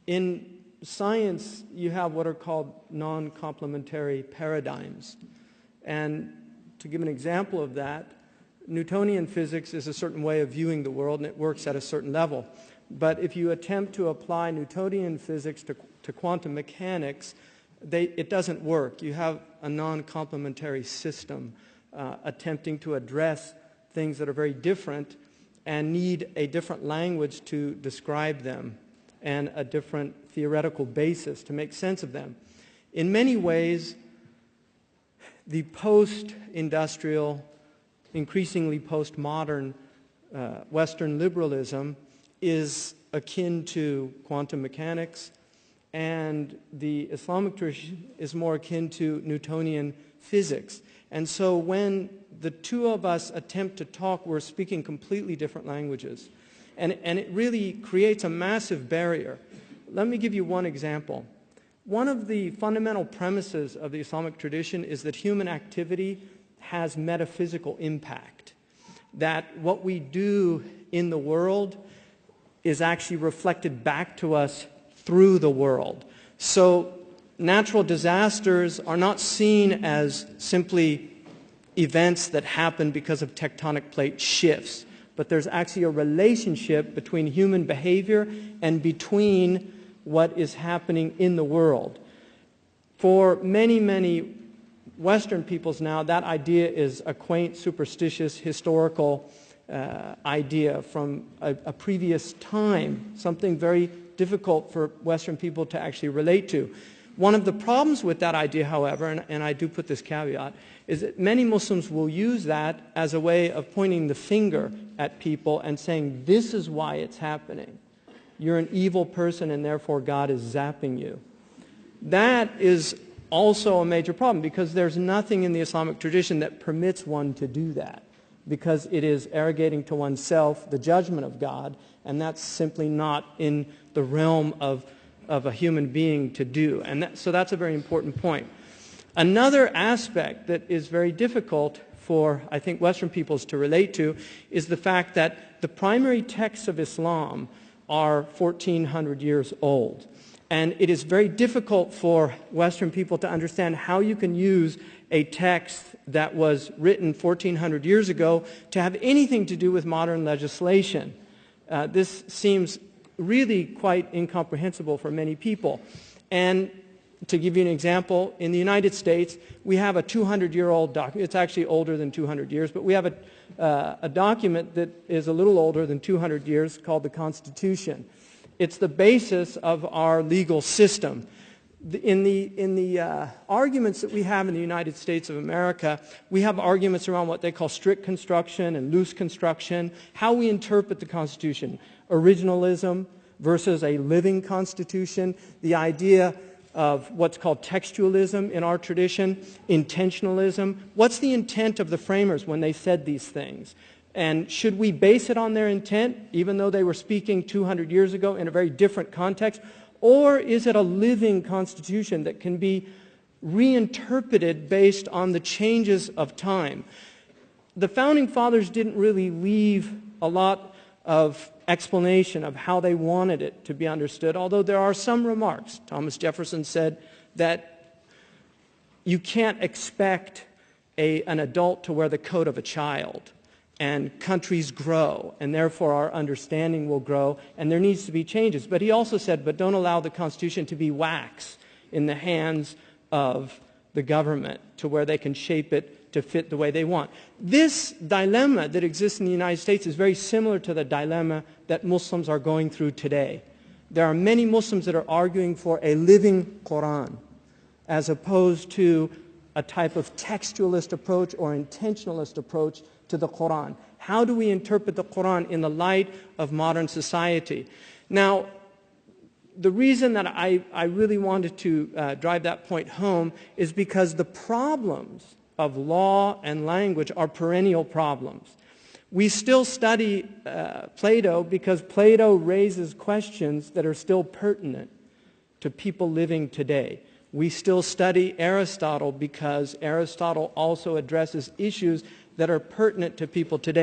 In science, you have what are called non-complementary paradigms. And to give an example of that, Newtonian physics is a certain way of viewing the world, and it works at a certain level. But if you attempt to apply Newtonian physics to quantum mechanics, it doesn't work. You have a non-complementary system attempting to address things that are very different and need a different language to describe them and a different theoretical basis to make sense of them. In many ways, the post-industrial, increasingly postmodern Western liberalism is akin to quantum mechanics, and the Islamic tradition is more akin to Newtonian physics. And so when the two of us attempt to talk, we're speaking completely different languages. And it really creates a massive barrier. Let me give you one example. One of the fundamental premises of the Islamic tradition is that human activity has metaphysical impact. That what we do in the world is actually reflected back to us through the world. So natural disasters are not seen as simply events that happen because of tectonic plate shifts, but there's actually a relationship between human behavior and between what is happening in the world. For many, many Western peoples now, that idea is a quaint, superstitious, historical idea from a previous time, something very difficult for Western people to actually relate to. One of the problems with that idea, however, and I do put this caveat, is that many Muslims will use that as a way of pointing the finger at people and saying, this is why it's happening. You're an evil person and therefore God is zapping you. That is also a major problem because there's nothing in the Islamic tradition that permits one to do that, because it is arrogating to oneself the judgment of God, and that's simply not in the realm of a human being to do. And so that's a very important point. Another aspect that is very difficult for, I think, Western peoples to relate to is the fact that the primary texts of Islam are 1,400 years old. And it is very difficult for Western people to understand how you can use a text that was written 1,400 years ago to have anything to do with modern legislation. This seems really quite incomprehensible for many people. And to give you an example, in the United States, we have a 200-year-old document. It's actually older than 200 years, but we have a document that is a little older than 200 years called the Constitution. It's the basis of our legal system. In the arguments that we have in the United States of America, we have arguments around what they call strict construction and loose construction, how we interpret the Constitution, originalism versus a living Constitution, the idea of what's called textualism in our tradition, intentionalism. What's the intent of the framers when they said these things? And should we base it on their intent, even though they were speaking 200 years ago in a very different context? Or is it a living Constitution that can be reinterpreted based on the changes of time? The Founding Fathers didn't really leave a lot of explanation of how they wanted it to be understood, although there are some remarks. Thomas Jefferson said that you can't expect an adult to wear the coat of a child. And countries grow, and therefore our understanding will grow, and there needs to be changes. But he also said, but don't allow the Constitution to be wax in the hands of the government to where they can shape it to fit the way they want. This dilemma that exists in the United States is very similar to the dilemma that Muslims are going through today. There are many Muslims that are arguing for a living Quran as opposed to a type of textualist approach or intentionalist approach to the Quran. How do we interpret the Quran in the light of modern society? Now, the reason that I really wanted to drive that point home is because the problems of law and language are perennial problems. We still study Plato because Plato raises questions that are still pertinent to people living today. We still study Aristotle because Aristotle also addresses issues that are pertinent to people today.